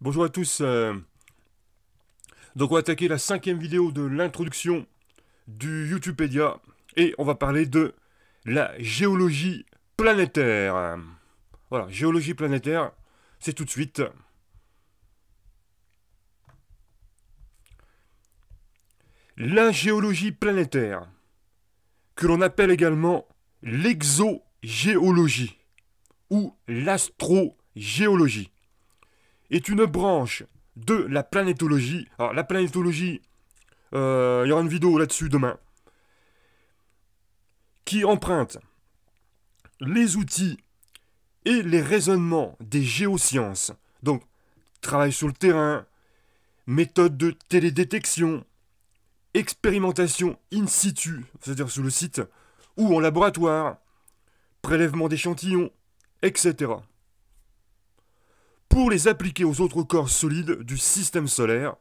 Bonjour à tous. Donc on va attaquer la 5e vidéo de l'introduction du Youtubepédia et on va parler de la géologie planétaire. Voilà, géologie planétaire, c'est tout de suite. La géologie planétaire, que l'on appelle également l'exogéologie ou l'astrogéologie, est une branche de la planétologie. Alors la planétologie, il y aura une vidéo là-dessus demain, qui emprunte les outils et les raisonnements des géosciences. Donc, travail sur le terrain, méthode de télédétection, expérimentation in situ, c'est-à-dire sur le site, ou en laboratoire, prélèvement d'échantillons, etc. Pour les appliquer aux autres corps solides du système solaire,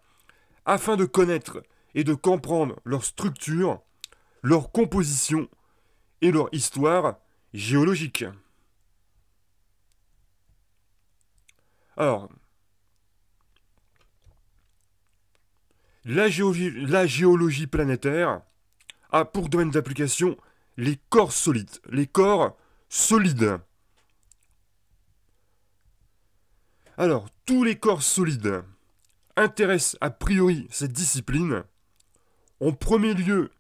afin de connaître et de comprendre leur structure, leur composition et leur histoire géologique. Alors, la géologie planétaire a pour domaine d'application les corps solides. Les corps solides. Alors, tous les corps solides intéressent a priori cette discipline. En premier lieu,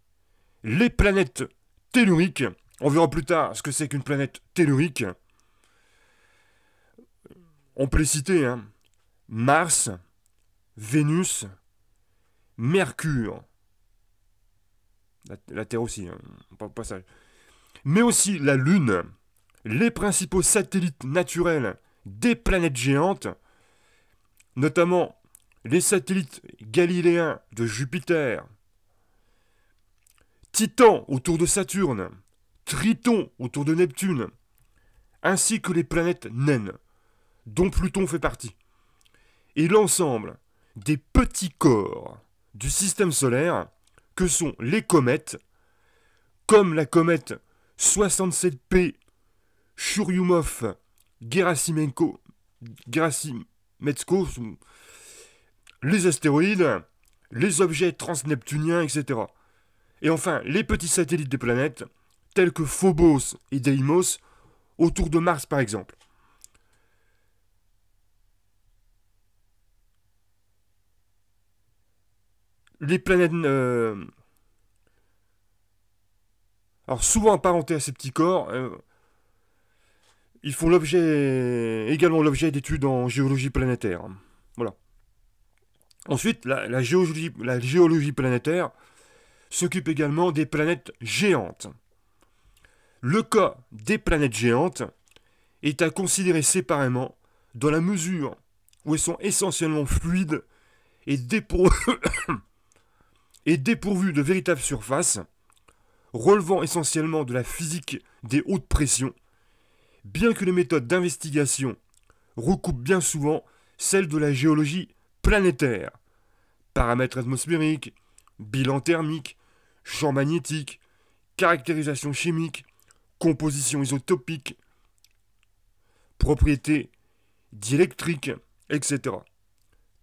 les planètes telluriques. On verra plus tard ce que c'est qu'une planète tellurique. On peut les citer, hein. Mars, Vénus, Mercure, la Terre aussi, hein, pas passage. Mais aussi la Lune, les principaux satellites naturels des planètes géantes, notamment les satellites galiléens de Jupiter, Titan autour de Saturne, Triton autour de Neptune, ainsi que les planètes naines, dont Pluton fait partie, et l'ensemble des petits corps du système solaire que sont les comètes, comme la comète 67P Churyumov-Gerasimenko, les astéroïdes, les objets transneptuniens, etc. Et enfin, les petits satellites des planètes, tels que Phobos et Deimos, autour de Mars par exemple. Les planètes... alors souvent apparentés à ces petits corps, ils font également l'objet d'études en géologie planétaire. Voilà. Ensuite, la géologie planétaire s'occupe également des planètes géantes. Le cas des planètes géantes est à considérer séparément dans la mesure où elles sont essentiellement fluides et, et dépourvues de véritable surface, relevant essentiellement de la physique des hautes pressions, bien que les méthodes d'investigation recoupent bien souvent celles de la géologie planétaire. Paramètres atmosphériques, bilan thermique, champ magnétique, caractérisation chimique, composition isotopique, propriétés diélectriques, etc.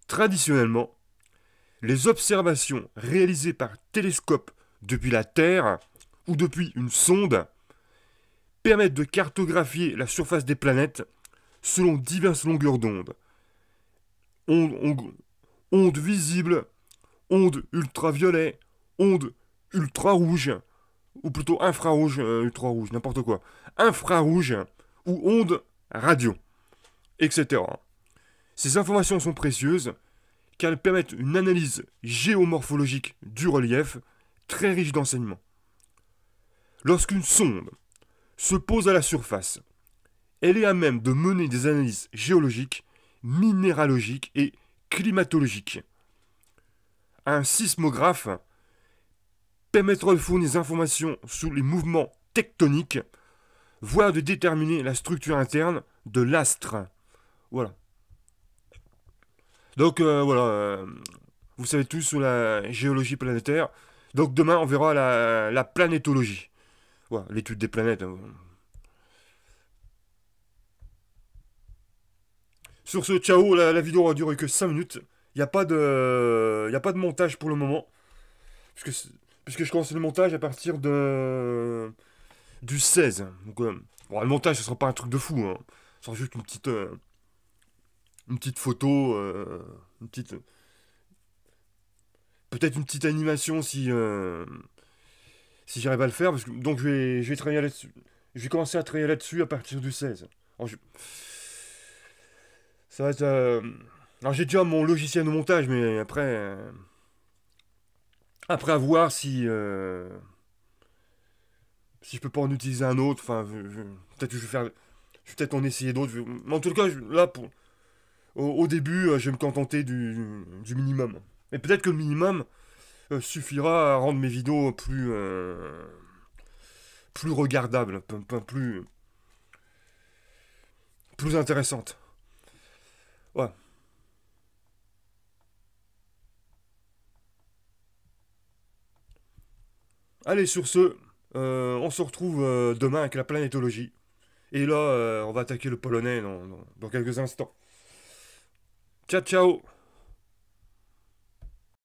Traditionnellement, les observations réalisées par télescope depuis la Terre ou depuis une sonde permettent de cartographier la surface des planètes selon diverses longueurs d'onde. Ondes visibles, ondes ultraviolet, ondes ultra-rouges, ou plutôt infrarouges, ultra-rouges, n'importe quoi, infrarouges, ou ondes radio, etc. Ces informations sont précieuses car elles permettent une analyse géomorphologique du relief très riche d'enseignements. Lorsqu'une sonde se pose à la surface, elle est à même de mener des analyses géologiques, minéralogiques et climatologiques. Un sismographe permettra de fournir des informations sur les mouvements tectoniques, voire de déterminer la structure interne de l'astre. Voilà. Donc voilà, vous savez tout sur la géologie planétaire. Donc demain, on verra la planétologie. Voilà, l'étude des planètes. Sur ce, ciao, la vidéo aura duré que 5 minutes. Il n'y a pas de... Y a pas de montage pour le moment. Puisque je commence le montage à partir du 16. Donc, bon, le montage, ce sera pas un truc de fou. Hein. Ce sera juste une petite photo, une petite... Peut-être une petite animation si j'arrive à le faire. Donc je vais travailler là-dessus. Je vais commencer à travailler là-dessus à partir du 16. Alors, ça va être... alors j'ai déjà mon logiciel de montage, mais après à voir si je peux pas en utiliser un autre. Enfin, peut-être que je vais peut-être en essayer d'autres. Mais en tout cas, là, au début, je vais me contenter du minimum. Et peut-être que le minimum suffira à rendre mes vidéos plus regardables, plus intéressantes. Ouais. Allez, sur ce, on se retrouve demain avec la planétologie. Et là, on va attaquer le polonais dans quelques instants. Ciao, ciao!